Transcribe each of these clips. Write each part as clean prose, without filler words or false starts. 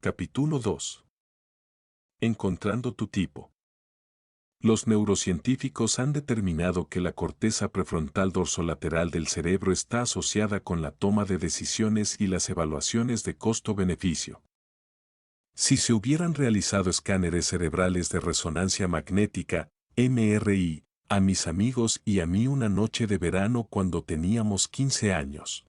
Capítulo 2. Encontrando tu tipo. Los neurocientíficos han determinado que la corteza prefrontal dorsolateral del cerebro está asociada con la toma de decisiones y las evaluaciones de costo-beneficio. Si se hubieran realizado escáneres cerebrales de resonancia magnética, MRI, a mis amigos y a mí una noche de verano cuando teníamos 15 años,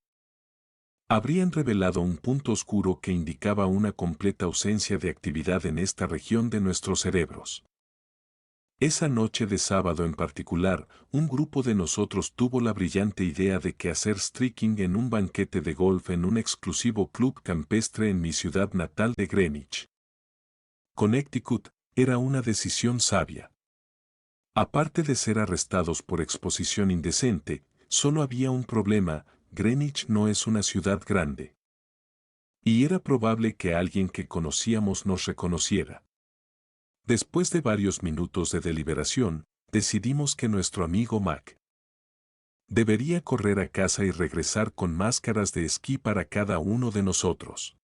habrían revelado un punto oscuro que indicaba una completa ausencia de actividad en esta región de nuestros cerebros. Esa noche de sábado en particular, un grupo de nosotros tuvo la brillante idea de que hacer streaking en un banquete de golf en un exclusivo club campestre en mi ciudad natal de Greenwich, Connecticut, era una decisión sabia. Aparte de ser arrestados por exposición indecente, solo había un problema: Greenwich no es una ciudad grande. Y era probable que alguien que conocíamos nos reconociera. Después de varios minutos de deliberación, decidimos que nuestro amigo Mac debería correr a casa y regresar con máscaras de esquí para cada uno de nosotros.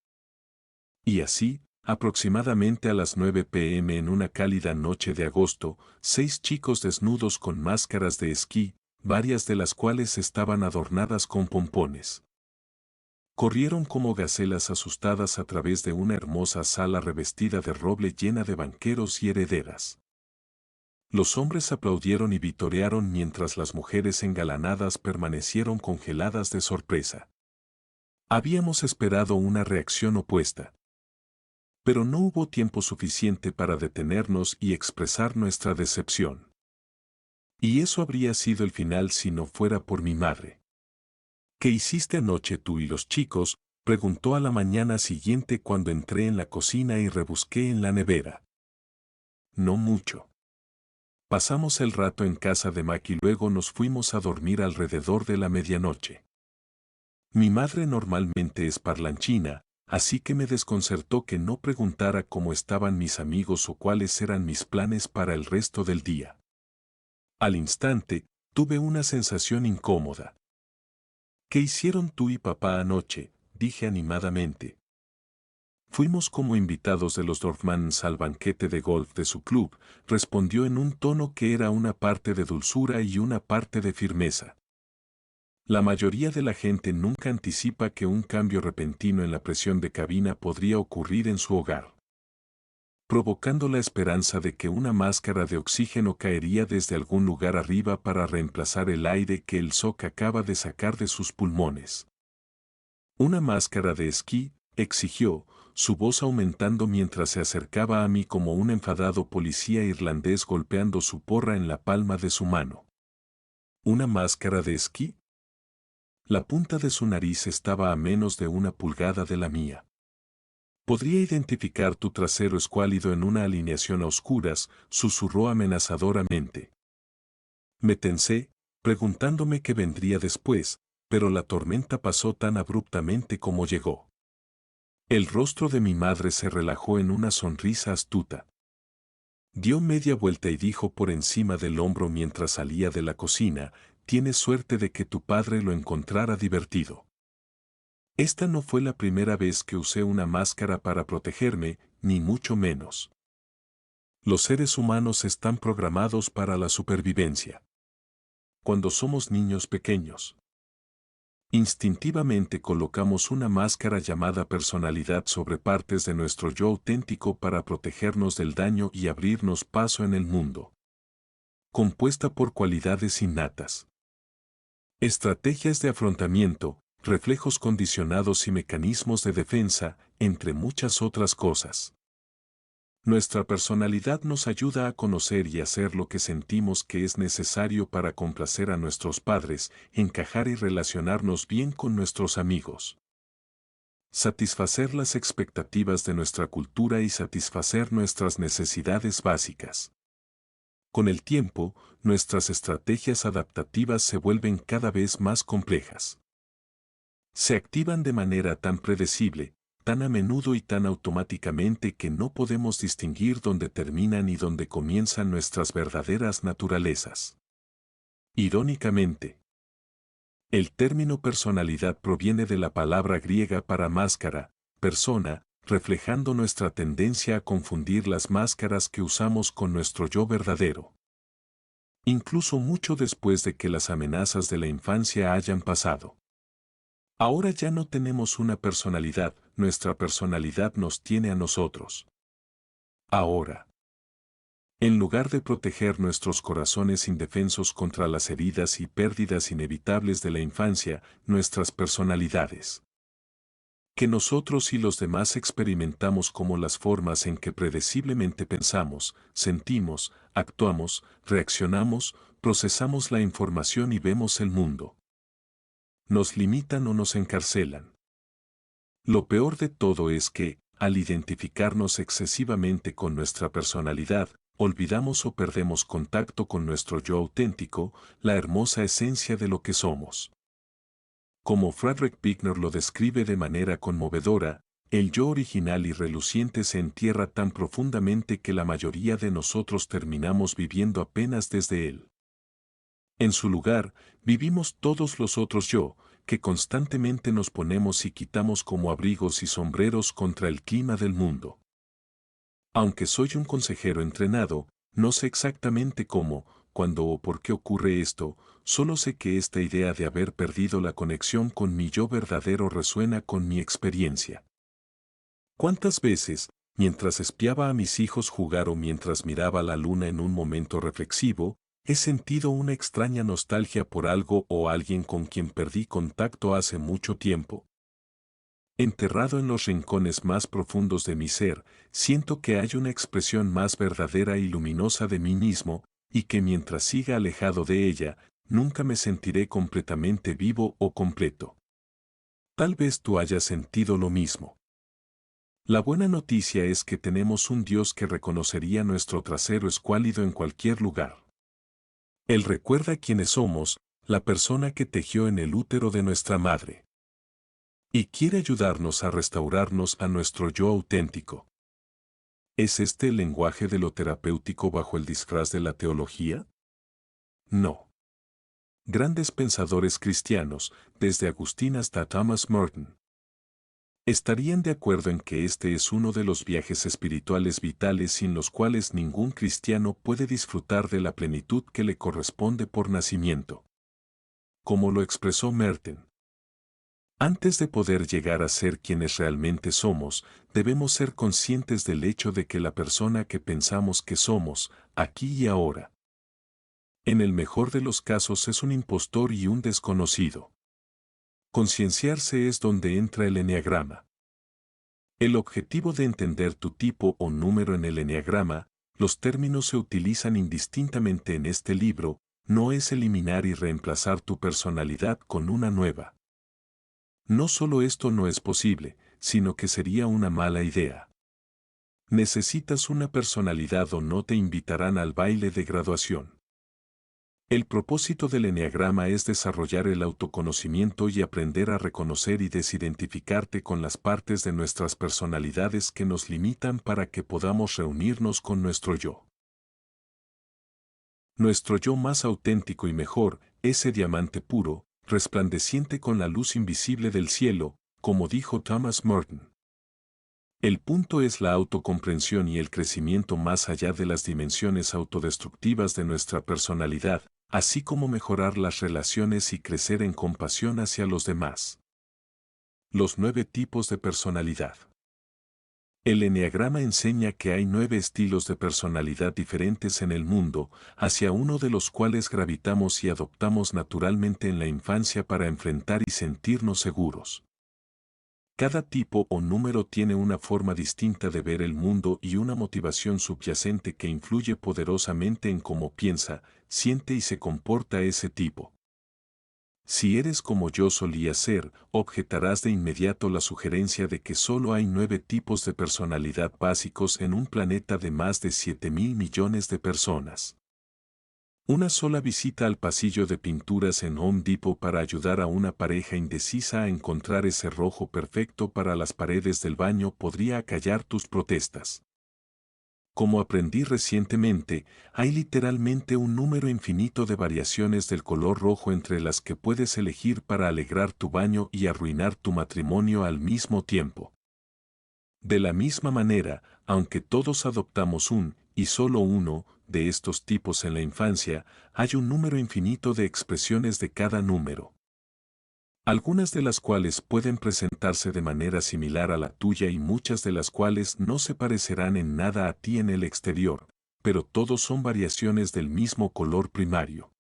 Y así, aproximadamente a las 9 p.m. en una cálida noche de agosto, 6 chicos desnudos con máscaras de esquí, varias de las cuales estaban adornadas con pompones, corrieron como gacelas asustadas a través de una hermosa sala revestida de roble llena de banqueros y herederas. Los hombres aplaudieron y vitorearon mientras las mujeres engalanadas permanecieron congeladas de sorpresa. Habíamos esperado una reacción opuesta, pero no hubo tiempo suficiente para detenernos y expresar nuestra decepción. Y eso habría sido el final si no fuera por mi madre. ¿Qué hiciste anoche tú y los chicos?, preguntó a la mañana siguiente cuando entré en la cocina y rebusqué en la nevera. No mucho. Pasamos el rato en casa de Mac y luego nos fuimos a dormir alrededor de la medianoche. Mi madre normalmente es parlanchina, así que me desconcertó que no preguntara cómo estaban mis amigos o cuáles eran mis planes para el resto del día. Al instante, tuve una sensación incómoda. ¿Qué hicieron tú y papá anoche?, dije animadamente. Fuimos como invitados de los Dorfmans al banquete de golf de su club, respondió en un tono que era una parte de dulzura y una parte de firmeza. La mayoría de la gente nunca anticipa que un cambio repentino en la presión de cabina podría ocurrir en su hogar, provocando la esperanza de que una máscara de oxígeno caería desde algún lugar arriba para reemplazar el aire que el SOC acaba de sacar de sus pulmones. Una máscara de esquí, exigió, su voz aumentando mientras se acercaba a mí como un enfadado policía irlandés golpeando su porra en la palma de su mano. ¿Una máscara de esquí? La punta de su nariz estaba a menos de 1 pulgada de la mía. Podría identificar tu trasero escuálido en una alineación a oscuras, susurró amenazadoramente. Me tensé, preguntándome qué vendría después, pero la tormenta pasó tan abruptamente como llegó. El rostro de mi madre se relajó en una sonrisa astuta. Dio media vuelta y dijo por encima del hombro mientras salía de la cocina: tienes suerte de que tu padre lo encontrara divertido. Esta no fue la primera vez que usé una máscara para protegerme, ni mucho menos. Los seres humanos están programados para la supervivencia. Cuando somos niños pequeños, instintivamente colocamos una máscara llamada personalidad sobre partes de nuestro yo auténtico para protegernos del daño y abrirnos paso en el mundo. Compuesta por cualidades innatas, estrategias de afrontamiento, reflejos condicionados y mecanismos de defensa, entre muchas otras cosas. Nuestra personalidad nos ayuda a conocer y hacer lo que sentimos que es necesario para complacer a nuestros padres, encajar y relacionarnos bien con nuestros amigos, satisfacer las expectativas de nuestra cultura y satisfacer nuestras necesidades básicas. Con el tiempo, nuestras estrategias adaptativas se vuelven cada vez más complejas. Se activan de manera tan predecible, tan a menudo y tan automáticamente que no podemos distinguir dónde terminan y dónde comienzan nuestras verdaderas naturalezas. Irónicamente, El término personalidad proviene de la palabra griega para máscara, persona, reflejando nuestra tendencia a confundir las máscaras que usamos con nuestro yo verdadero. Incluso mucho después de que las amenazas de la infancia hayan pasado. Ahora ya no tenemos una personalidad, nuestra personalidad nos tiene a nosotros. Ahora, en lugar de proteger nuestros corazones indefensos contra las heridas y pérdidas inevitables de la infancia, nuestras personalidades, que nosotros y los demás experimentamos como las formas en que predeciblemente pensamos, sentimos, actuamos, reaccionamos, procesamos la información y vemos el mundo. Nos limitan o nos encarcelan. Lo peor de todo es que, al identificarnos excesivamente con nuestra personalidad, olvidamos o perdemos contacto con nuestro yo auténtico, la hermosa esencia de lo que somos. Como Frederick Buechner lo describe de manera conmovedora, el yo original y reluciente se entierra tan profundamente que la mayoría de nosotros terminamos viviendo apenas desde él. En su lugar, vivimos todos los otros yo, que constantemente nos ponemos y quitamos como abrigos y sombreros contra el clima del mundo. Aunque soy un consejero entrenado, no sé exactamente cómo, cuándo o por qué ocurre esto, solo sé que esta idea de haber perdido la conexión con mi yo verdadero resuena con mi experiencia. ¿Cuántas veces, mientras espiaba a mis hijos jugar o mientras miraba la luna en un momento reflexivo, he sentido una extraña nostalgia por algo o alguien con quien perdí contacto hace mucho tiempo? Enterrado en los rincones más profundos de mi ser, siento que hay una expresión más verdadera y luminosa de mí mismo, y que mientras siga alejado de ella, nunca me sentiré completamente vivo o completo. Tal vez tú hayas sentido lo mismo. La buena noticia es que tenemos un Dios que reconocería nuestro trasero escuálido en cualquier lugar. Él recuerda quiénes somos, la persona que tejió en el útero de nuestra madre. Y quiere ayudarnos a restaurarnos a nuestro yo auténtico. ¿Es este el lenguaje de lo terapéutico bajo el disfraz de la teología? No. Grandes pensadores cristianos, desde Agustín hasta Thomas Merton, estarían de acuerdo en que este es uno de los viajes espirituales vitales sin los cuales ningún cristiano puede disfrutar de la plenitud que le corresponde por nacimiento. Como lo expresó Merton, antes de poder llegar a ser quienes realmente somos, debemos ser conscientes del hecho de que la persona que pensamos que somos, aquí y ahora, en el mejor de los casos es un impostor y un desconocido. Concienciarse es donde entra el eneagrama. El objetivo de entender tu tipo o número en el eneagrama, los términos se utilizan indistintamente en este libro, no es eliminar y reemplazar tu personalidad con una nueva. No solo esto no es posible, sino que sería una mala idea. Necesitas una personalidad o no te invitarán al baile de graduación. El propósito del eneagrama es desarrollar el autoconocimiento y aprender a reconocer y desidentificarte con las partes de nuestras personalidades que nos limitan para que podamos reunirnos con nuestro yo. Nuestro yo más auténtico y mejor, ese diamante puro, resplandeciente con la luz invisible del cielo, como dijo Thomas Merton. El punto es la autocomprensión y el crecimiento más allá de las dimensiones autodestructivas de nuestra personalidad, así como mejorar las relaciones y crecer en compasión hacia los demás. Los 9 tipos de personalidad. El eneagrama enseña que hay 9 estilos de personalidad diferentes en el mundo, hacia uno de los cuales gravitamos y adoptamos naturalmente en la infancia para enfrentar y sentirnos seguros. Cada tipo o número tiene una forma distinta de ver el mundo y una motivación subyacente que influye poderosamente en cómo piensa, siente y se comporta ese tipo. Si eres como yo solía ser, objetarás de inmediato la sugerencia de que solo hay 9 tipos de personalidad básicos en un planeta de más de 7.000 millones de personas. Una sola visita al pasillo de pinturas en Home Depot para ayudar a una pareja indecisa a encontrar ese rojo perfecto para las paredes del baño podría acallar tus protestas. Como aprendí recientemente, hay literalmente un número infinito de variaciones del color rojo entre las que puedes elegir para alegrar tu baño y arruinar tu matrimonio al mismo tiempo. De la misma manera, aunque todos adoptamos un, y solo uno, de estos tipos en la infancia, hay un número infinito de expresiones de cada número. Algunas de las cuales pueden presentarse de manera similar a la tuya y muchas de las cuales no se parecerán en nada a ti en el exterior, pero todos son variaciones del mismo color primario.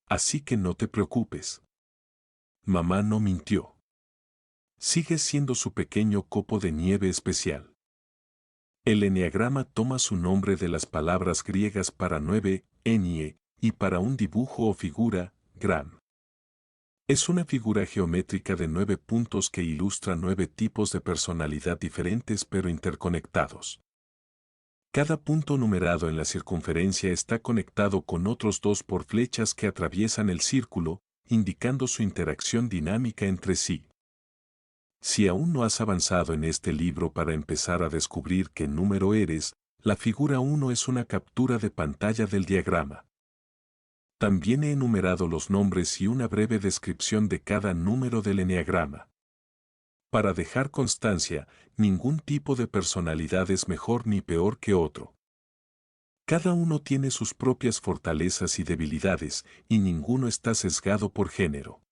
Así que no te preocupes. Mamá no mintió. Sigues siendo su pequeño copo de nieve especial. El eneagrama toma su nombre de las palabras griegas para 9, enie, y para un dibujo o figura, gram. Es una figura geométrica de 9 puntos que ilustra 9 tipos de personalidad diferentes pero interconectados. Cada punto numerado en la circunferencia está conectado con otros 2 por flechas que atraviesan el círculo, indicando su interacción dinámica entre sí. Si aún no has avanzado en este libro para empezar a descubrir qué número eres, la figura 1 es una captura de pantalla del diagrama. También he enumerado los nombres y una breve descripción de cada número del eneagrama. Para dejar constancia, ningún tipo de personalidad es mejor ni peor que otro. Cada uno tiene sus propias fortalezas y debilidades, y ninguno está sesgado por género.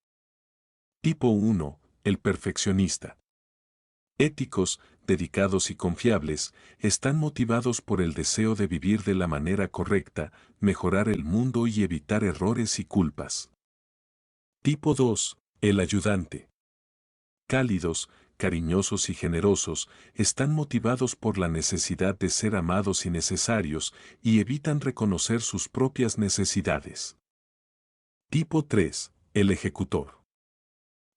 Tipo 1, el perfeccionista. Éticos, dedicados y confiables, están motivados por el deseo de vivir de la manera correcta, mejorar el mundo y evitar errores y culpas. Tipo 2, el ayudante. Cálidos, cariñosos y generosos, están motivados por la necesidad de ser amados y necesarios, y evitan reconocer sus propias necesidades. Tipo 3, el ejecutor.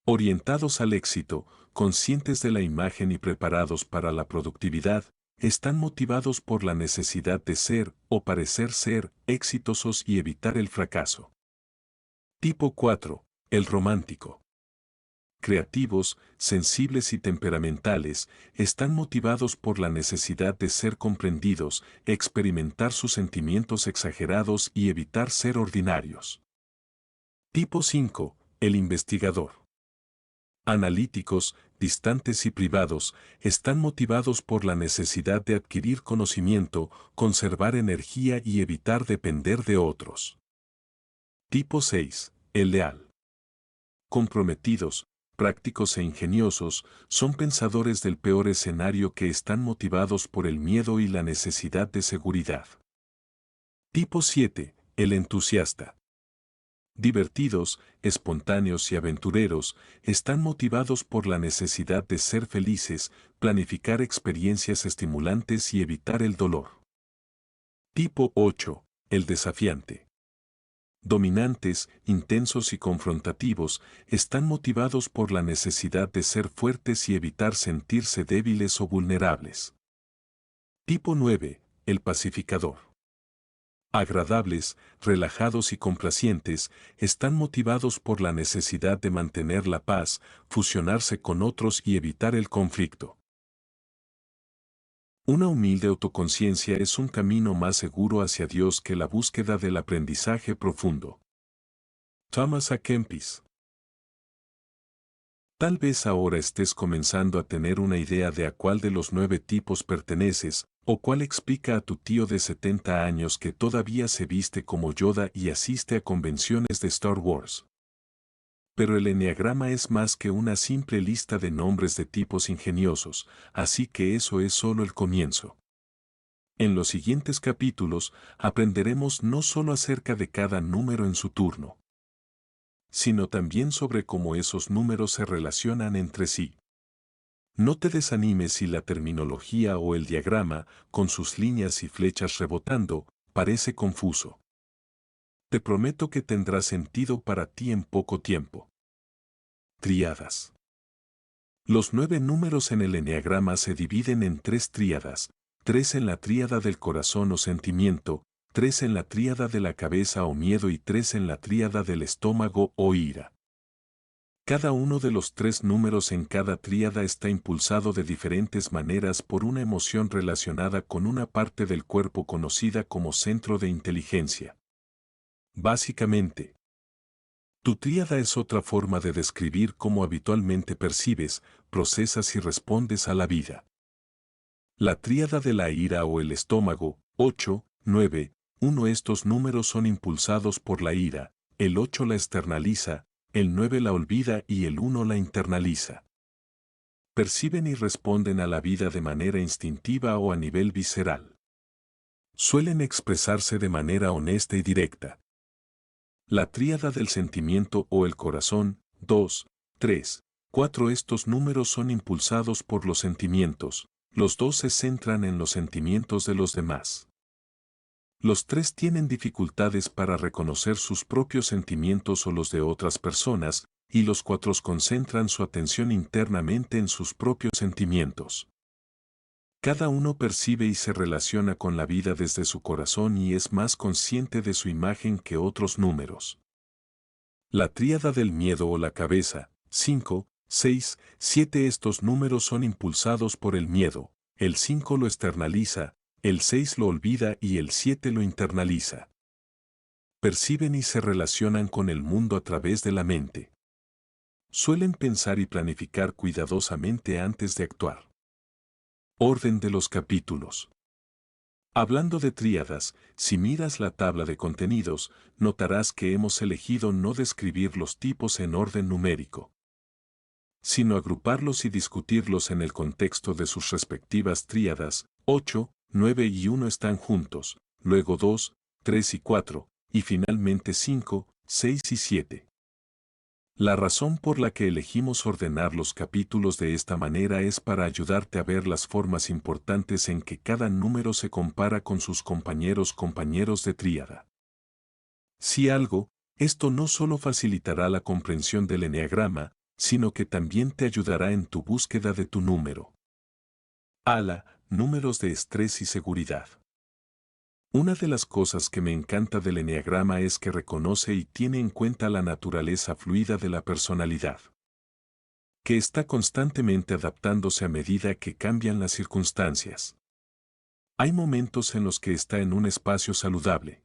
Orientados al éxito, conscientes de la imagen y preparados para la productividad, están motivados por la necesidad de ser o parecer ser exitosos y evitar el fracaso. Tipo 4. El romántico. Creativos, sensibles y temperamentales, están motivados por la necesidad de ser comprendidos, experimentar sus sentimientos exagerados y evitar ser ordinarios. Tipo 5. El investigador. Analíticos, distantes y privados, están motivados por la necesidad de adquirir conocimiento, conservar energía y evitar depender de otros. Tipo 6. El leal. Comprometidos, prácticos e ingeniosos, son pensadores del peor escenario que están motivados por el miedo y la necesidad de seguridad. Tipo 7. El entusiasta. Divertidos, espontáneos y aventureros, están motivados por la necesidad de ser felices, planificar experiencias estimulantes y evitar el dolor. Tipo 8. El desafiante. Dominantes, intensos y confrontativos, están motivados por la necesidad de ser fuertes y evitar sentirse débiles o vulnerables. Tipo 9. El pacificador. Agradables, relajados y complacientes, están motivados por la necesidad de mantener la paz, fusionarse con otros y evitar el conflicto. Una humilde autoconciencia es un camino más seguro hacia Dios que la búsqueda del aprendizaje profundo. Thomas A. Kempis. Tal vez ahora estés comenzando a tener una idea de a cuál de los 9 tipos perteneces, o cuál explica a tu tío de 70 años que todavía se viste como Yoda y asiste a convenciones de Star Wars. Pero el eneagrama es más que una simple lista de nombres de tipos ingeniosos, así que eso es solo el comienzo. En los siguientes capítulos aprenderemos no solo acerca de cada número en su turno, sino también sobre cómo esos números se relacionan entre sí. No te desanimes si la terminología o el diagrama, con sus líneas y flechas rebotando, parece confuso. Te prometo que tendrá sentido para ti en poco tiempo. Tríadas. Los 9 números en el eneagrama se dividen en 3 tríadas, 3 en la tríada del corazón o sentimiento, 3 en la tríada de la cabeza o miedo y 3 en la tríada del estómago o ira. Cada uno de los 3 números en cada tríada está impulsado de diferentes maneras por una emoción relacionada con una parte del cuerpo conocida como centro de inteligencia. Básicamente, tu tríada es otra forma de describir cómo habitualmente percibes, procesas y respondes a la vida. La tríada de la ira o el estómago, 8, 9, 1. Estos números son impulsados por la ira, el 8 la externaliza, el 9 la olvida y el 1 la internaliza. Perciben y responden a la vida de manera instintiva o a nivel visceral. Suelen expresarse de manera honesta y directa. La tríada del sentimiento o el corazón, 2, 3, 4. Estos números son impulsados por los sentimientos, los 2 se centran en los sentimientos de los demás. Los 3 tienen dificultades para reconocer sus propios sentimientos o los de otras personas, y los 4 concentran su atención internamente en sus propios sentimientos. Cada uno percibe y se relaciona con la vida desde su corazón y es más consciente de su imagen que otros números. La tríada del miedo o la cabeza, 5, 6, 7. Estos números son impulsados por el miedo, el 5 lo externaliza, el 6 lo olvida y el 7 lo internaliza. Perciben y se relacionan con el mundo a través de la mente. Suelen pensar y planificar cuidadosamente antes de actuar. Orden de los capítulos. Hablando de tríadas, si miras la tabla de contenidos, notarás que hemos elegido no describir los tipos en orden numérico, sino agruparlos y discutirlos en el contexto de sus respectivas tríadas. 8, 9 y 1 están juntos, luego 2, 3 y 4, y finalmente 5, 6 y 7. La razón por la que elegimos ordenar los capítulos de esta manera es para ayudarte a ver las formas importantes en que cada número se compara con sus compañeros de tríada. Si algo, esto no solo facilitará la comprensión del eneagrama, sino que también te ayudará en tu búsqueda de tu número. ALA, números de estrés y seguridad. Una de las cosas que me encanta del eneagrama es que reconoce y tiene en cuenta la naturaleza fluida de la personalidad, que está constantemente adaptándose a medida que cambian las circunstancias. Hay momentos en los que está en un espacio saludable,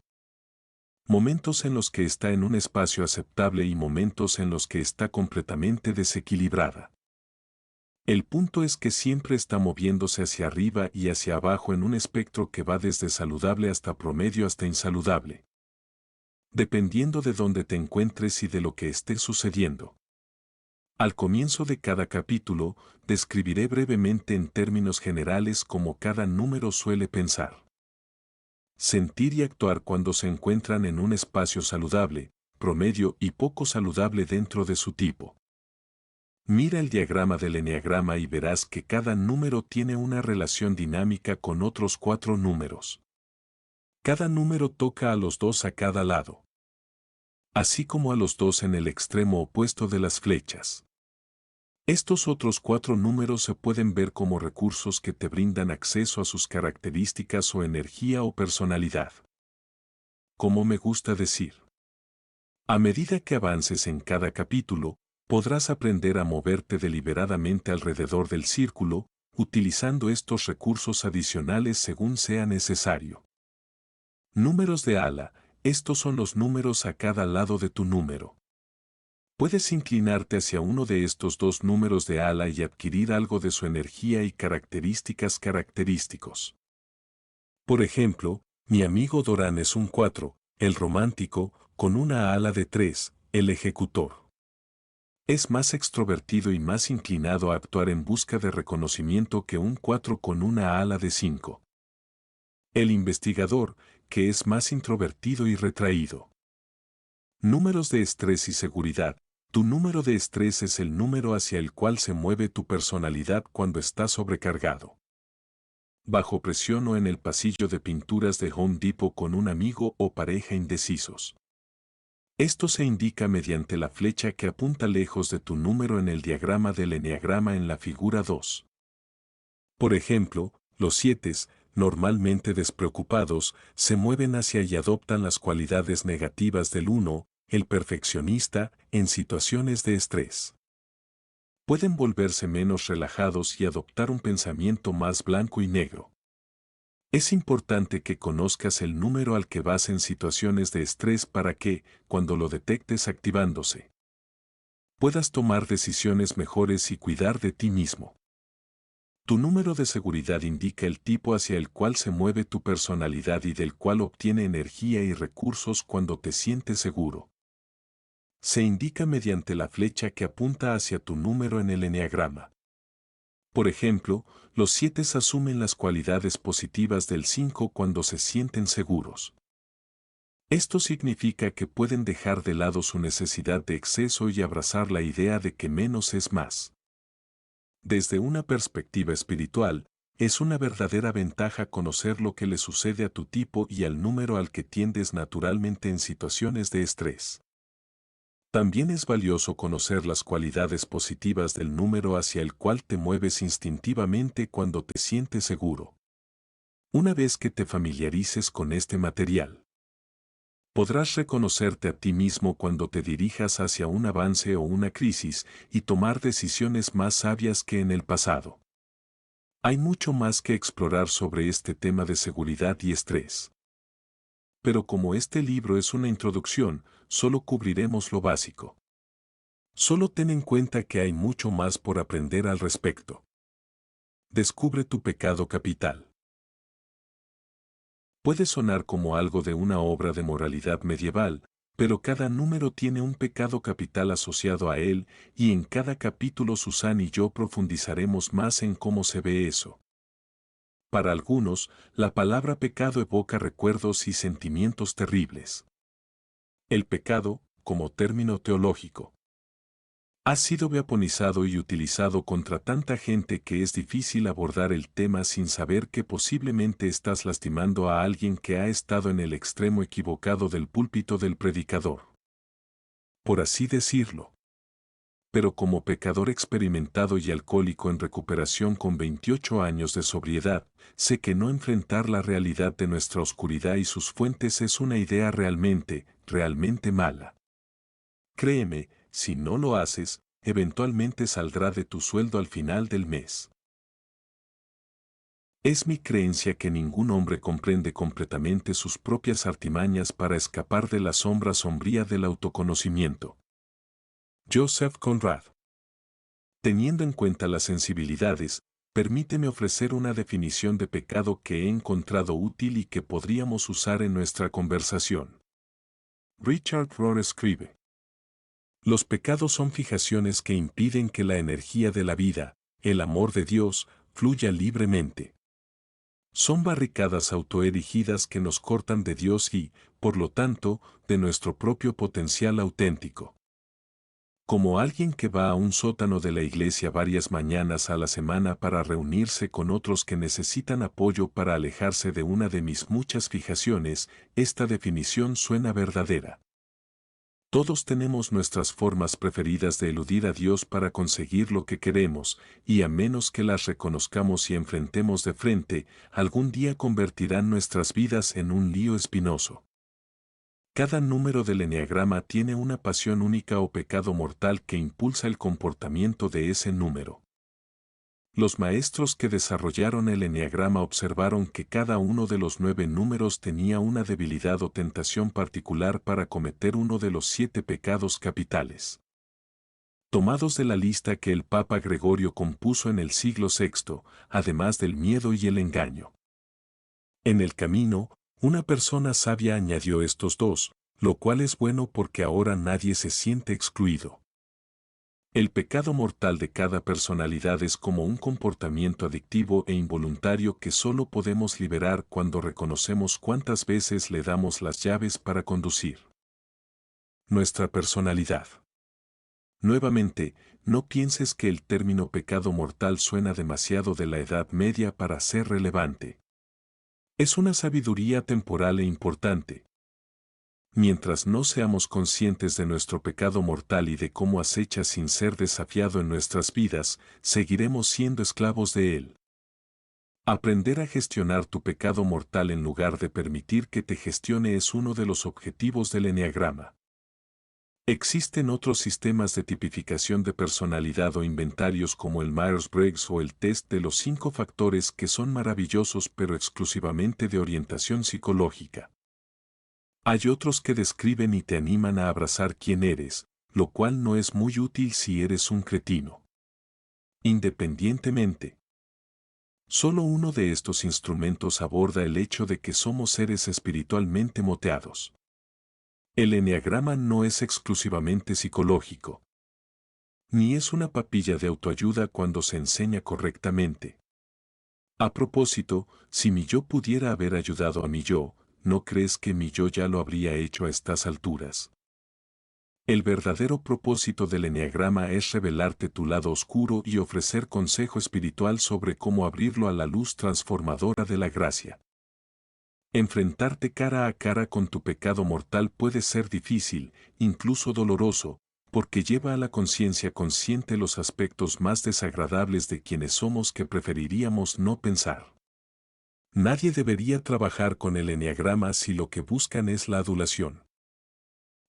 momentos en los que está en un espacio aceptable y momentos en los que está completamente desequilibrada. El punto es que siempre está moviéndose hacia arriba y hacia abajo en un espectro que va desde saludable hasta promedio hasta insaludable, dependiendo de dónde te encuentres y de lo que esté sucediendo. Al comienzo de cada capítulo, describiré brevemente en términos generales cómo cada número suele pensar, sentir y actuar cuando se encuentran en un espacio saludable, promedio y poco saludable dentro de su tipo. Mira el diagrama del eneagrama y verás que cada número tiene una relación dinámica con otros 4 números. Cada número toca a los 2 a cada lado, así como a los 2 en el extremo opuesto de las flechas. Estos otros 4 números se pueden ver como recursos que te brindan acceso a sus características o energía o personalidad. Como me gusta decir, a medida que avances en cada capítulo, podrás aprender a moverte deliberadamente alrededor del círculo, utilizando estos recursos adicionales según sea necesario. Números de ala, estos son los números a cada lado de tu número. Puedes inclinarte hacia uno de estos 2 números de ala y adquirir algo de su energía y característicos. Por ejemplo, mi amigo Dorán es un 4, el romántico, con una ala de 3, el ejecutor. Es más extrovertido y más inclinado a actuar en busca de reconocimiento que un 4 con una ala de 5. El investigador, que es más introvertido y retraído. Números de estrés y seguridad. Tu número de estrés es el número hacia el cual se mueve tu personalidad cuando está sobrecargado, bajo presión o en el pasillo de pinturas de Home Depot con un amigo o pareja indecisos. Esto se indica mediante la flecha que apunta lejos de tu número en el diagrama del eneagrama en la figura 2. Por ejemplo, los 7, normalmente despreocupados, se mueven hacia y adoptan las cualidades negativas del 1, el perfeccionista, en situaciones de estrés. Pueden volverse menos relajados y adoptar un pensamiento más blanco y negro. Es importante que conozcas el número al que vas en situaciones de estrés para que, cuando lo detectes activándose, puedas tomar decisiones mejores y cuidar de ti mismo. Tu número de seguridad indica el tipo hacia el cual se mueve tu personalidad y del cual obtiene energía y recursos cuando te sientes seguro. Se indica mediante la flecha que apunta hacia tu número en el eneagrama. Por ejemplo, los 7 asumen las cualidades positivas del 5 cuando se sienten seguros. Esto significa que pueden dejar de lado su necesidad de exceso y abrazar la idea de que menos es más. Desde una perspectiva espiritual, es una verdadera ventaja conocer lo que le sucede a tu tipo y al número al que tiendes naturalmente en situaciones de estrés. También es valioso conocer las cualidades positivas del número hacia el cual te mueves instintivamente cuando te sientes seguro. Una vez que te familiarices con este material, podrás reconocerte a ti mismo cuando te dirijas hacia un avance o una crisis y tomar decisiones más sabias que en el pasado. Hay mucho más que explorar sobre este tema de seguridad y estrés. Pero como este libro es una introducción, solo cubriremos lo básico. Solo ten en cuenta que hay mucho más por aprender al respecto. Descubre tu pecado capital. Puede sonar como algo de una obra de moralidad medieval, pero cada número tiene un pecado capital asociado a él, y en cada capítulo Susan y yo profundizaremos más en cómo se ve eso. Para algunos, la palabra pecado evoca recuerdos y sentimientos terribles. El pecado, como término teológico, ha sido weaponizado y utilizado contra tanta gente que es difícil abordar el tema sin saber que posiblemente estás lastimando a alguien que ha estado en el extremo equivocado del púlpito del predicador. Por así decirlo. Pero como pecador experimentado y alcohólico en recuperación con 28 años de sobriedad, sé que no enfrentar la realidad de nuestra oscuridad y sus fuentes es una idea realmente mala. Créeme, si no lo haces, eventualmente saldrá de tu sueldo al final del mes. Es mi creencia que ningún hombre comprende completamente sus propias artimañas para escapar de la sombra sombría del autoconocimiento. Joseph Conrad. Teniendo en cuenta las sensibilidades, permíteme ofrecer una definición de pecado que he encontrado útil y que podríamos usar en nuestra conversación. Richard Rohr escribe: los pecados son fijaciones que impiden que la energía de la vida, el amor de Dios, fluya libremente. Son barricadas autoerigidas que nos cortan de Dios y, por lo tanto, de nuestro propio potencial auténtico. Como alguien que va a un sótano de la iglesia varias mañanas a la semana para reunirse con otros que necesitan apoyo para alejarse de una de mis muchas fijaciones, esta definición suena verdadera. Todos tenemos nuestras formas preferidas de eludir a Dios para conseguir lo que queremos, y a menos que las reconozcamos y enfrentemos de frente, algún día convertirán nuestras vidas en un lío espinoso. Cada número del eneagrama tiene una pasión única o pecado mortal que impulsa el comportamiento de ese número. Los maestros que desarrollaron el eneagrama observaron que cada uno de los 9 números tenía una debilidad o tentación particular para cometer uno de los 7 pecados capitales. Tomados de la lista que el Papa Gregorio compuso en el siglo VI, además del miedo y el engaño. En el camino, una persona sabia añadió estos 2, lo cual es bueno porque ahora nadie se siente excluido. El pecado mortal de cada personalidad es como un comportamiento adictivo e involuntario que solo podemos liberar cuando reconocemos cuántas veces le damos las llaves para conducir nuestra personalidad. Nuevamente, no pienses que el término pecado mortal suena demasiado de la Edad Media para ser relevante. Es una sabiduría temporal e importante. Mientras no seamos conscientes de nuestro pecado mortal y de cómo acecha sin ser desafiado en nuestras vidas, seguiremos siendo esclavos de él. Aprender a gestionar tu pecado mortal en lugar de permitir que te gestione es uno de los objetivos del eneagrama. Existen otros sistemas de tipificación de personalidad o inventarios como el Myers-Briggs o el test de los 5 factores que son maravillosos pero exclusivamente de orientación psicológica. Hay otros que describen y te animan a abrazar quién eres, lo cual no es muy útil si eres un cretino. Independientemente, solo uno de estos instrumentos aborda el hecho de que somos seres espiritualmente moteados. El eneagrama no es exclusivamente psicológico, ni es una papilla de autoayuda cuando se enseña correctamente. A propósito, si mi yo pudiera haber ayudado a mi yo, ¿no crees que mi yo ya lo habría hecho a estas alturas? El verdadero propósito del eneagrama es revelarte tu lado oscuro y ofrecer consejo espiritual sobre cómo abrirlo a la luz transformadora de la gracia. Enfrentarte cara a cara con tu pecado mortal puede ser difícil, incluso doloroso, porque lleva a la conciencia consciente los aspectos más desagradables de quienes somos que preferiríamos no pensar. Nadie debería trabajar con el eneagrama si lo que buscan es la adulación.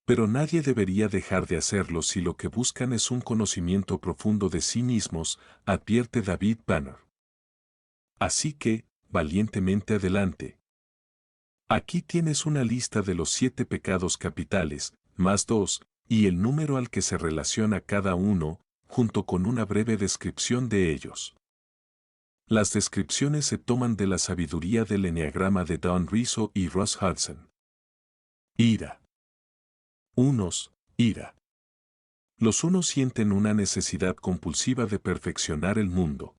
Pero nadie debería dejar de hacerlo si lo que buscan es un conocimiento profundo de sí mismos, advierte David Banner. Así que, valientemente adelante. Aquí tienes una lista de los 7 pecados capitales, más 2, y el número al que se relaciona cada uno, junto con una breve descripción de ellos. Las descripciones se toman de la sabiduría del eneagrama de Don Rizzo y Ross Hudson. Ira. Unos, ira. Los unos sienten una necesidad compulsiva de perfeccionar el mundo.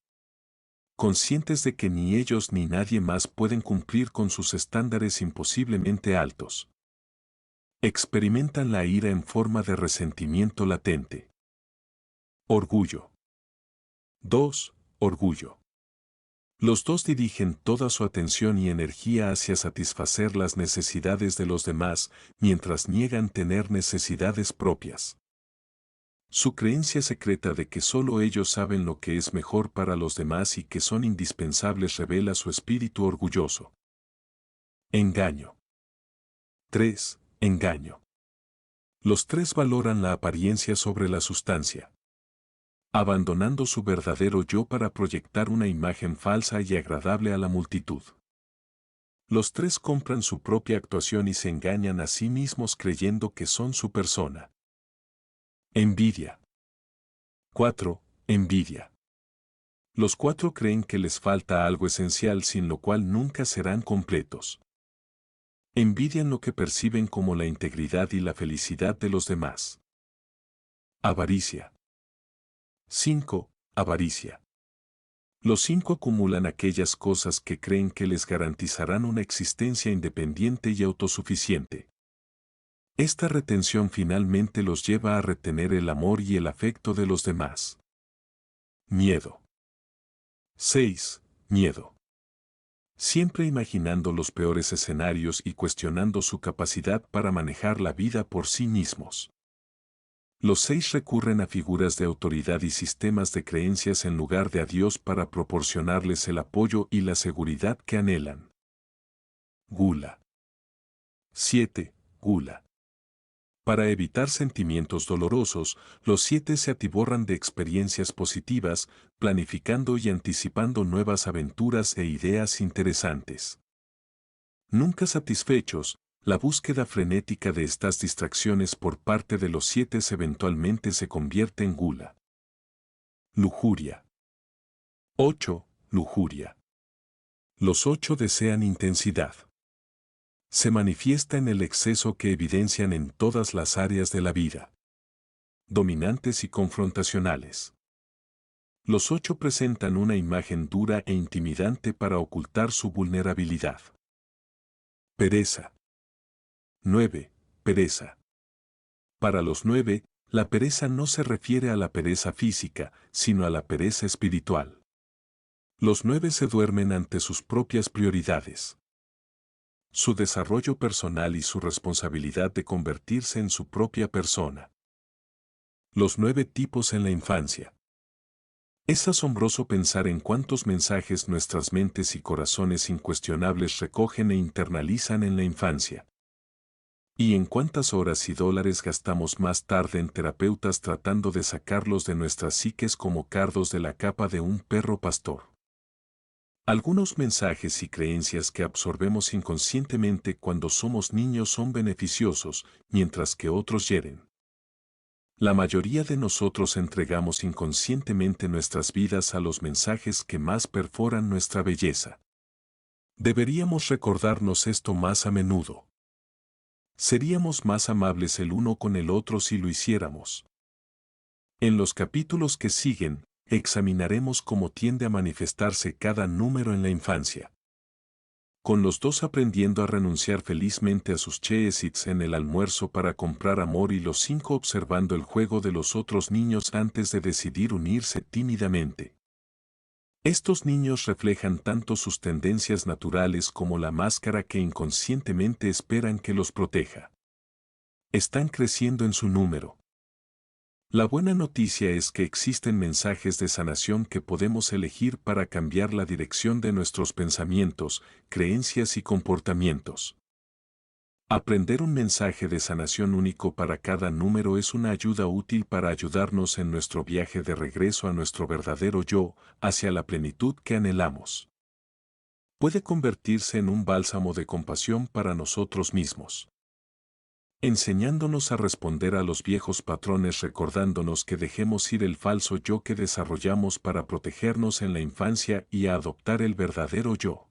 Conscientes de que ni ellos ni nadie más pueden cumplir con sus estándares imposiblemente altos. Experimentan la ira en forma de resentimiento latente. Orgullo. 2. Orgullo. Los dos dirigen toda su atención y energía hacia satisfacer las necesidades de los demás, mientras niegan tener necesidades propias. Su creencia secreta de que solo ellos saben lo que es mejor para los demás y que son indispensables revela su espíritu orgulloso. Engaño. 3. Engaño. Los 3 valoran la apariencia sobre la sustancia, abandonando su verdadero yo para proyectar una imagen falsa y agradable a la multitud. Los 3 compran su propia actuación y se engañan a sí mismos creyendo que son su persona. Envidia. 4. Envidia. Los 4 creen que les falta algo esencial sin lo cual nunca serán completos. Envidian lo que perciben como la integridad y la felicidad de los demás. Avaricia. 5. Avaricia. Los 5 acumulan aquellas cosas que creen que les garantizarán una existencia independiente y autosuficiente. Esta retención finalmente los lleva a retener el amor y el afecto de los demás. Miedo. 6. Miedo. Siempre imaginando los peores escenarios y cuestionando su capacidad para manejar la vida por sí mismos. Los 6 recurren a figuras de autoridad y sistemas de creencias en lugar de a Dios para proporcionarles el apoyo y la seguridad que anhelan. Gula. 7. Gula. Para evitar sentimientos dolorosos, los 7 se atiborran de experiencias positivas, planificando y anticipando nuevas aventuras e ideas interesantes. Nunca satisfechos, la búsqueda frenética de estas distracciones por parte de los 7 eventualmente se convierte en gula. Lujuria. 8. Lujuria. Los 8 desean intensidad. Se manifiesta en el exceso que evidencian en todas las áreas de la vida. Dominantes y confrontacionales. Los 8 presentan una imagen dura e intimidante para ocultar su vulnerabilidad. Pereza. 9. Pereza. Para los 9, la pereza no se refiere a la pereza física, sino a la pereza espiritual. Los 9 se duermen ante sus propias prioridades. Su desarrollo personal y su responsabilidad de convertirse en su propia persona. Los 9 tipos en la infancia. Es asombroso pensar en cuántos mensajes nuestras mentes y corazones incuestionables recogen e internalizan en la infancia. ¿Y en cuántas horas y dólares gastamos más tarde en terapeutas tratando de sacarlos de nuestras psiques como cardos de la capa de un perro pastor? Algunos mensajes y creencias que absorbemos inconscientemente cuando somos niños son beneficiosos, mientras que otros hieren. La mayoría de nosotros entregamos inconscientemente nuestras vidas a los mensajes que más perforan nuestra belleza. Deberíamos recordarnos esto más a menudo. Seríamos más amables el uno con el otro si lo hiciéramos. En los capítulos que siguen, examinaremos cómo tiende a manifestarse cada número en la infancia. Con los dos aprendiendo a renunciar felizmente a sus cheez-its en el almuerzo para comprar amor y los 5 observando el juego de los otros niños antes de decidir unirse tímidamente. Estos niños reflejan tanto sus tendencias naturales como la máscara que inconscientemente esperan que los proteja. Están creciendo en su número. La buena noticia es que existen mensajes de sanación que podemos elegir para cambiar la dirección de nuestros pensamientos, creencias y comportamientos. Aprender un mensaje de sanación único para cada número es una ayuda útil para ayudarnos en nuestro viaje de regreso a nuestro verdadero yo, hacia la plenitud que anhelamos. Puede convertirse en un bálsamo de compasión para nosotros mismos, enseñándonos a responder a los viejos patrones, recordándonos que dejemos ir el falso yo que desarrollamos para protegernos en la infancia y a adoptar el verdadero yo.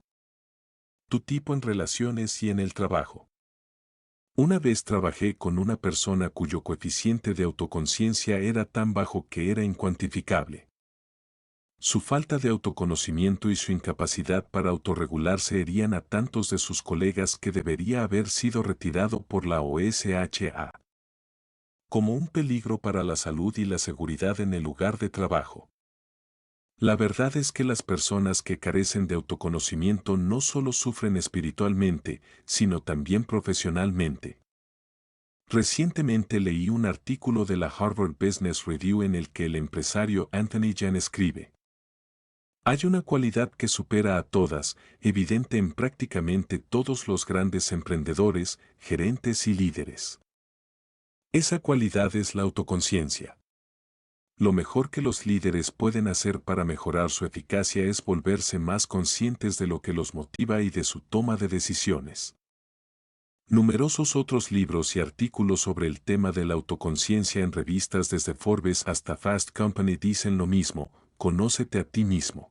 Tu tipo en relaciones y en el trabajo. Una vez trabajé con una persona cuyo coeficiente de autoconciencia era tan bajo que era incuantificable. Su falta de autoconocimiento y su incapacidad para autorregularse herían a tantos de sus colegas que debería haber sido retirado por la OSHA como un peligro para la salud y la seguridad en el lugar de trabajo. La verdad es que las personas que carecen de autoconocimiento no solo sufren espiritualmente, sino también profesionalmente. Recientemente leí un artículo de la Harvard Business Review en el que el empresario Anthony Jan escribe: hay una cualidad que supera a todas, evidente en prácticamente todos los grandes emprendedores, gerentes y líderes. Esa cualidad es la autoconciencia. Lo mejor que los líderes pueden hacer para mejorar su eficacia es volverse más conscientes de lo que los motiva y de su toma de decisiones. Numerosos otros libros y artículos sobre el tema de la autoconciencia en revistas desde Forbes hasta Fast Company dicen lo mismo: conócete a ti mismo.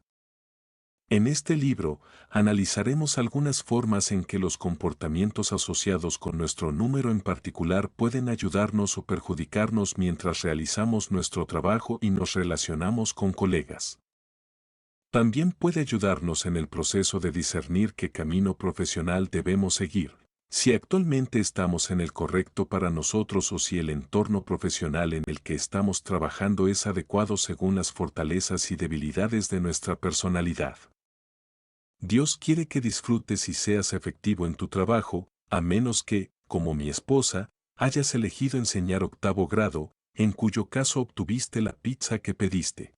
En este libro, analizaremos algunas formas en que los comportamientos asociados con nuestro número en particular pueden ayudarnos o perjudicarnos mientras realizamos nuestro trabajo y nos relacionamos con colegas. También puede ayudarnos en el proceso de discernir qué camino profesional debemos seguir, si actualmente estamos en el correcto para nosotros o si el entorno profesional en el que estamos trabajando es adecuado según las fortalezas y debilidades de nuestra personalidad. Dios quiere que disfrutes y seas efectivo en tu trabajo, a menos que, como mi esposa, hayas elegido enseñar 8º grado, en cuyo caso obtuviste la pizza que pediste.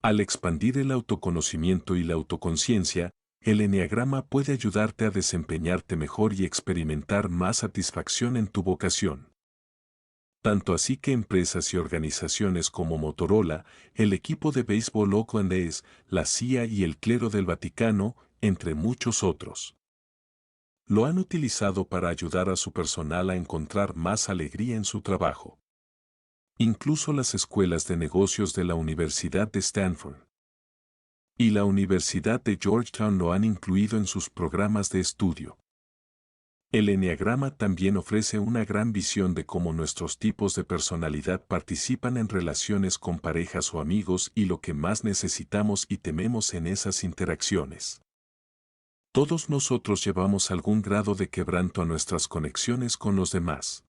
Al expandir el autoconocimiento y la autoconciencia, el eneagrama puede ayudarte a desempeñarte mejor y experimentar más satisfacción en tu vocación. Tanto así que empresas y organizaciones como Motorola, el equipo de béisbol Oakland A's, la CIA y el clero del Vaticano, entre muchos otros, lo han utilizado para ayudar a su personal a encontrar más alegría en su trabajo. Incluso las escuelas de negocios de la Universidad de Stanford y la Universidad de Georgetown lo han incluido en sus programas de estudio. El eneagrama también ofrece una gran visión de cómo nuestros tipos de personalidad participan en relaciones con parejas o amigos y lo que más necesitamos y tememos en esas interacciones. Todos nosotros llevamos algún grado de quebranto a nuestras conexiones con los demás.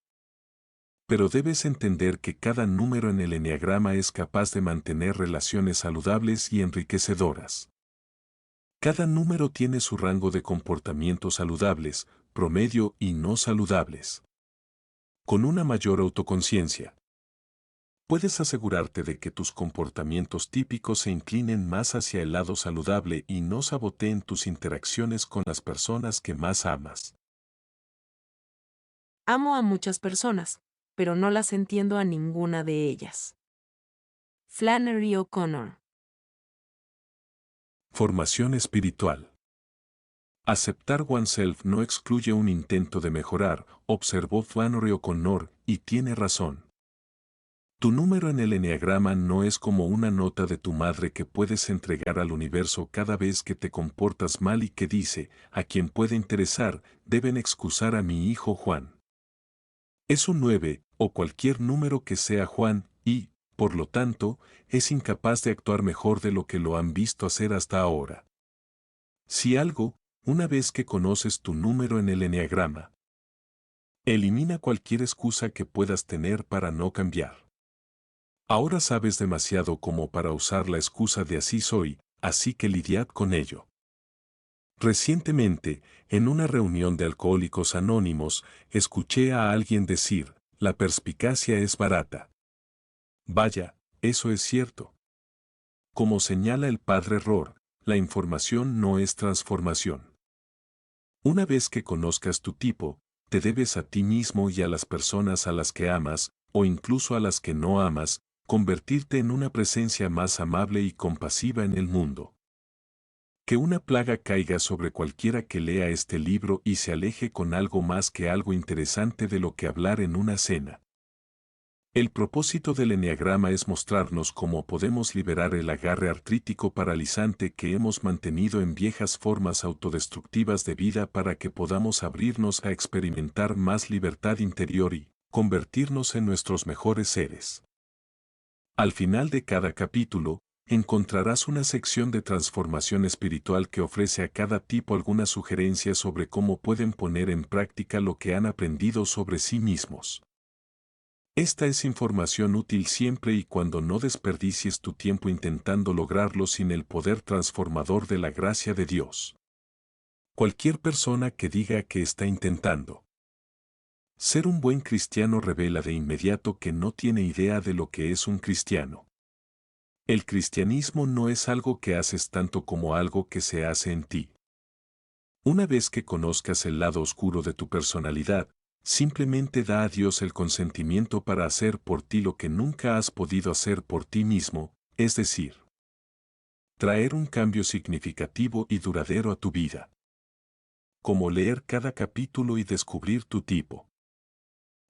Pero debes entender que cada número en el eneagrama es capaz de mantener relaciones saludables y enriquecedoras. Cada número tiene su rango de comportamientos saludables, promedio y no saludables. Con una mayor autoconciencia, puedes asegurarte de que tus comportamientos típicos se inclinen más hacia el lado saludable y no saboteen tus interacciones con las personas que más amas. Amo a muchas personas, pero no las entiendo a ninguna de ellas. Flannery O'Connor. Formación espiritual. Aceptar oneself no excluye un intento de mejorar, observó Flannery O'Connor, y tiene razón. Tu número en el eneagrama no es como una nota de tu madre que puedes entregar al universo cada vez que te comportas mal y que dice, a quien puede interesar, deben excusar a mi hijo Juan. Es un 9, o cualquier número que sea Juan, y, por lo tanto, es incapaz de actuar mejor de lo que lo han visto hacer hasta ahora. Si algo, una vez que conoces tu número en el eneagrama, elimina cualquier excusa que puedas tener para no cambiar. Ahora sabes demasiado como para usar la excusa de así soy, así que lidiad con ello. Recientemente, en una reunión de alcohólicos anónimos, escuché a alguien decir, la perspicacia es barata. Vaya, eso es cierto. Como señala el padre Rohr, la información no es transformación. Una vez que conozcas tu tipo, te debes a ti mismo y a las personas a las que amas, o incluso a las que no amas, convertirte en una presencia más amable y compasiva en el mundo. Que una plaga caiga sobre cualquiera que lea este libro y se aleje con algo más que algo interesante de lo que hablar en una cena. El propósito del eneagrama es mostrarnos cómo podemos liberar el agarre artrítico paralizante que hemos mantenido en viejas formas autodestructivas de vida para que podamos abrirnos a experimentar más libertad interior y convertirnos en nuestros mejores seres. Al final de cada capítulo, encontrarás una sección de transformación espiritual que ofrece a cada tipo algunas sugerencias sobre cómo pueden poner en práctica lo que han aprendido sobre sí mismos. Esta es información útil siempre y cuando no desperdicies tu tiempo intentando lograrlo sin el poder transformador de la gracia de Dios. Cualquier persona que diga que está intentando ser un buen cristiano revela de inmediato que no tiene idea de lo que es un cristiano. El cristianismo no es algo que haces tanto como algo que se hace en ti. Una vez que conozcas el lado oscuro de tu personalidad, simplemente da a Dios el consentimiento para hacer por ti lo que nunca has podido hacer por ti mismo, es decir, traer un cambio significativo y duradero a tu vida. Como leer cada capítulo y descubrir tu tipo.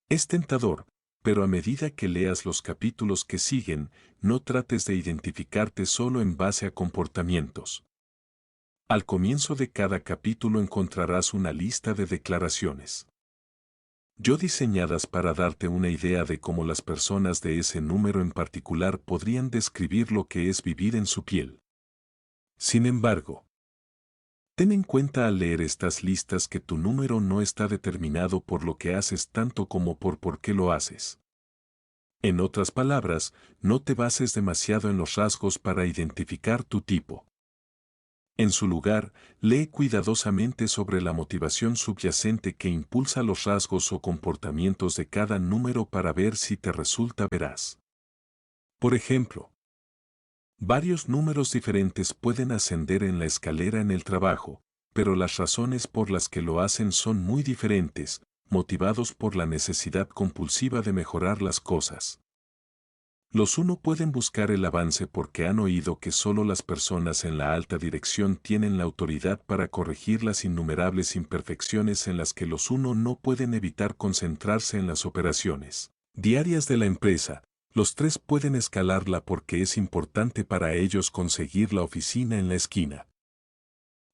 Es tentador, pero a medida que leas los capítulos que siguen, no trates de identificarte solo en base a comportamientos. Al comienzo de cada capítulo encontrarás una lista de declaraciones. Yo diseñadas para darte una idea de cómo las personas de ese número en particular podrían describir lo que es vivir en su piel. Sin embargo, ten en cuenta al leer estas listas que tu número no está determinado por lo que haces tanto como por qué lo haces. En otras palabras, no te bases demasiado en los rasgos para identificar tu tipo. En su lugar, lee cuidadosamente sobre la motivación subyacente que impulsa los rasgos o comportamientos de cada número para ver si te resulta veraz. Por ejemplo, varios números diferentes pueden ascender en la escalera en el trabajo, pero las razones por las que lo hacen son muy diferentes, motivados por la necesidad compulsiva de mejorar las cosas. Los uno pueden buscar el avance porque han oído que solo las personas en la alta dirección tienen la autoridad para corregir las innumerables imperfecciones en las que los uno no pueden evitar concentrarse en las operaciones diarias de la empresa. Los tres pueden escalarla porque es importante para ellos conseguir la oficina en la esquina.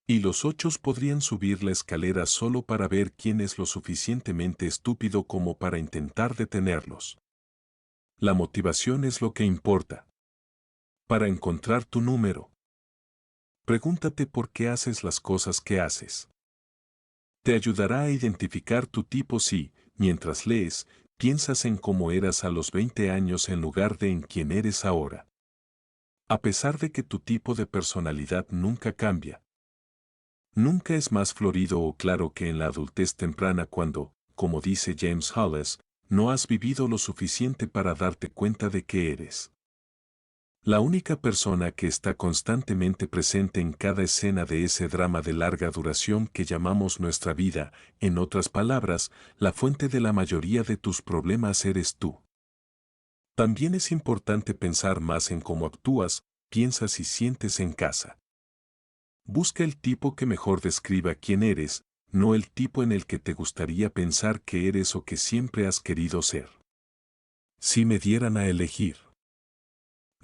Y los 8 podrían subir la escalera solo para ver quién es lo suficientemente estúpido como para intentar detenerlos. La motivación es lo que importa. Para encontrar tu número, pregúntate por qué haces las cosas que haces. Te ayudará a identificar tu tipo si, mientras lees, piensas en cómo eras a los 20 años en lugar de en quién eres ahora. A pesar de que tu tipo de personalidad nunca cambia, nunca es más florido o claro que en la adultez temprana cuando, como dice James Hollis, no has vivido lo suficiente para darte cuenta de qué eres. La única persona que está constantemente presente en cada escena de ese drama de larga duración que llamamos nuestra vida, en otras palabras, la fuente de la mayoría de tus problemas eres tú. También es importante pensar más en cómo actúas, piensas y sientes en casa. Busca el tipo que mejor describa quién eres, no el tipo en el que te gustaría pensar que eres o que siempre has querido ser. Si me dieran a elegir,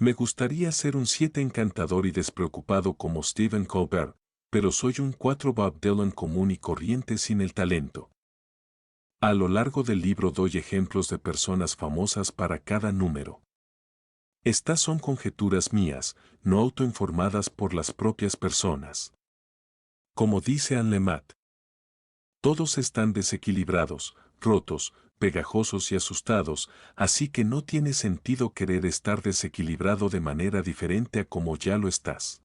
me gustaría ser un 7 encantador y despreocupado como Stephen Colbert, pero soy un 4 Bob Dylan común y corriente sin el talento. A lo largo del libro doy ejemplos de personas famosas para cada número. Estas son conjeturas mías, no autoinformadas por las propias personas. Como dice Anne Lamott, todos están desequilibrados, rotos, pegajosos y asustados, así que no tiene sentido querer estar desequilibrado de manera diferente a como ya lo estás.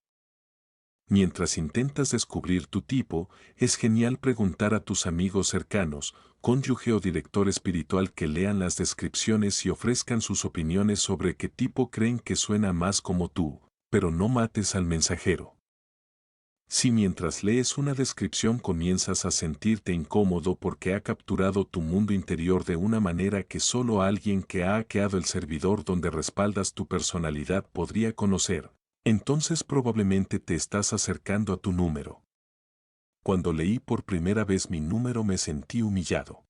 Mientras intentas descubrir tu tipo, es genial preguntar a tus amigos cercanos, cónyuge o director espiritual que lean las descripciones y ofrezcan sus opiniones sobre qué tipo creen que suena más como tú, pero no mates al mensajero. Si mientras lees una descripción comienzas a sentirte incómodo porque ha capturado tu mundo interior de una manera que solo alguien que ha hackeado el servidor donde respaldas tu personalidad podría conocer, entonces probablemente te estás acercando a tu número. Cuando leí por primera vez mi número me sentí humillado.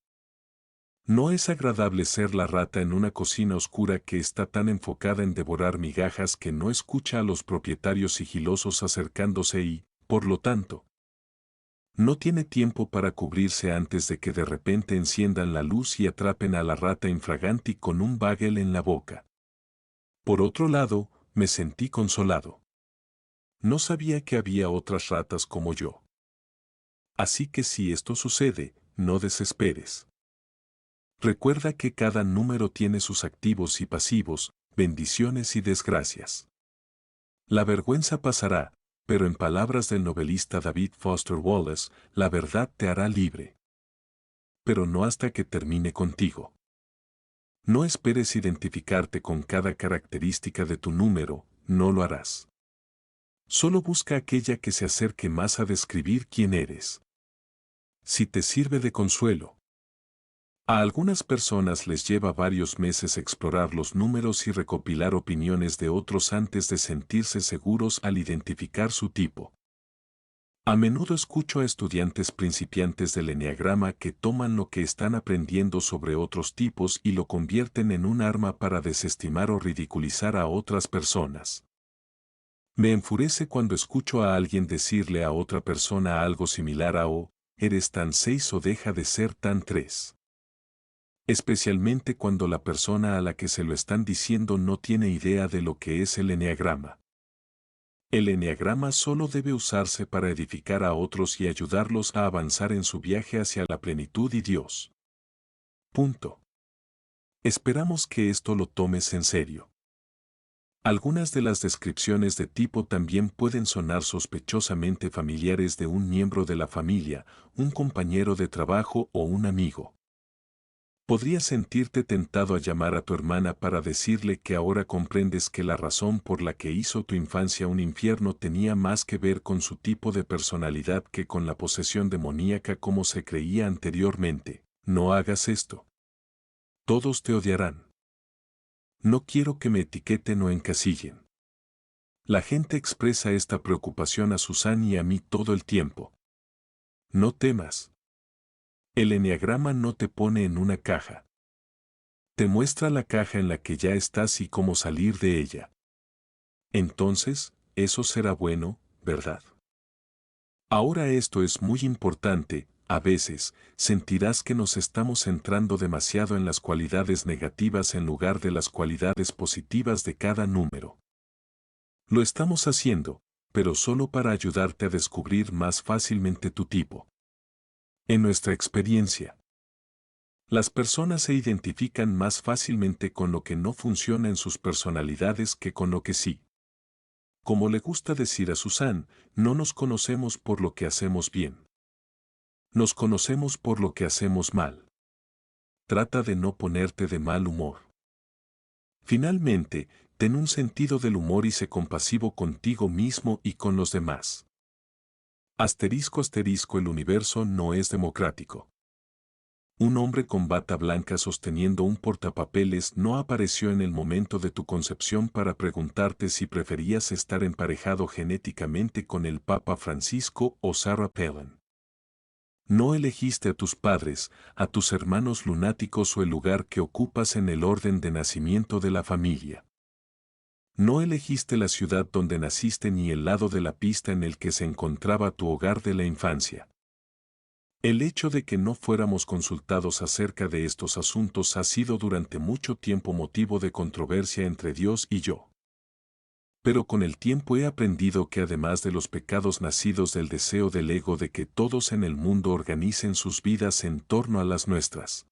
No es agradable ser la rata en una cocina oscura que está tan enfocada en devorar migajas que no escucha a los propietarios sigilosos acercándose y, por lo tanto, no tiene tiempo para cubrirse antes de que de repente enciendan la luz y atrapen a la rata infraganti con un bagel en la boca. Por otro lado, me sentí consolado. No sabía que había otras ratas como yo. Así que si esto sucede, no desesperes. Recuerda que cada número tiene sus activos y pasivos, bendiciones y desgracias. La vergüenza pasará, pero en palabras del novelista David Foster Wallace, la verdad te hará libre. Pero no hasta que termine contigo. No esperes identificarte con cada característica de tu número, no lo harás. Solo busca aquella que se acerque más a describir quién eres. Si te sirve de consuelo. A algunas personas les lleva varios meses explorar los números y recopilar opiniones de otros antes de sentirse seguros al identificar su tipo. A menudo escucho a estudiantes principiantes del eneagrama que toman lo que están aprendiendo sobre otros tipos y lo convierten en un arma para desestimar o ridiculizar a otras personas. Me enfurece cuando escucho a alguien decirle a otra persona algo similar a «Oh, eres tan 6 o deja de ser tan 3». Especialmente cuando la persona a la que se lo están diciendo no tiene idea de lo que es el eneagrama. El eneagrama solo debe usarse para edificar a otros y ayudarlos a avanzar en su viaje hacia la plenitud y Dios. Punto. Esperamos que esto lo tomes en serio. Algunas de las descripciones de tipo también pueden sonar sospechosamente familiares de un miembro de la familia, un compañero de trabajo o un amigo. Podrías sentirte tentado a llamar a tu hermana para decirle que ahora comprendes que la razón por la que hizo tu infancia un infierno tenía más que ver con su tipo de personalidad que con la posesión demoníaca como se creía anteriormente. No hagas esto. Todos te odiarán. No quiero que me etiqueten o encasillen. La gente expresa esta preocupación a Susan y a mí todo el tiempo. No temas. El eneagrama no te pone en una caja. Te muestra la caja en la que ya estás y cómo salir de ella. Entonces, eso será bueno, ¿verdad? Ahora esto es muy importante, a veces, sentirás que nos estamos centrando demasiado en las cualidades negativas en lugar de las cualidades positivas de cada número. Lo estamos haciendo, pero solo para ayudarte a descubrir más fácilmente tu tipo. En nuestra experiencia, las personas se identifican más fácilmente con lo que no funciona en sus personalidades que con lo que sí. Como le gusta decir a Susan, no nos conocemos por lo que hacemos bien. Nos conocemos por lo que hacemos mal. Trata de no ponerte de mal humor. Finalmente, Ten un sentido del humor y sé compasivo contigo mismo y con los demás. Asterisco asterisco el universo no es democrático. Un hombre con bata blanca sosteniendo un portapapeles no apareció en el momento de tu concepción para preguntarte si preferías estar emparejado genéticamente con el Papa Francisco o Sarah Palin. No elegiste a tus padres, a tus hermanos lunáticos o el lugar que ocupas en el orden de nacimiento de la familia. No elegiste la ciudad donde naciste ni el lado de la pista en el que se encontraba tu hogar de la infancia. El hecho de que no fuéramos consultados acerca de estos asuntos ha sido durante mucho tiempo motivo de controversia entre Dios y yo. Pero con el tiempo he aprendido que además de los pecados nacidos del deseo del ego de que todos en el mundo organicen sus vidas en torno a las nuestras,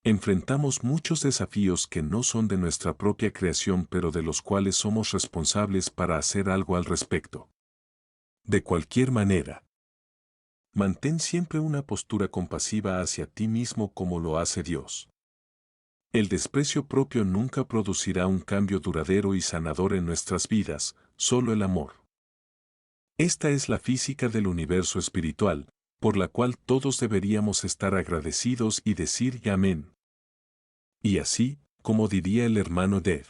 enfrentamos muchos desafíos que no son de nuestra propia creación pero de los cuales somos responsables para hacer algo al respecto. De cualquier manera, mantén siempre una postura compasiva hacia ti mismo como lo hace Dios. El desprecio propio nunca producirá un cambio duradero y sanador en nuestras vidas, solo el amor. Esta es la física del universo espiritual, por la cual todos deberíamos estar agradecidos y decir amén. Y así, como diría el hermano Dave.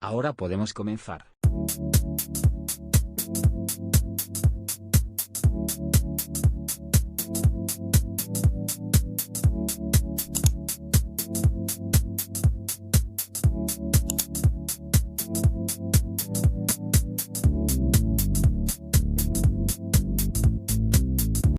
Ahora podemos comenzar.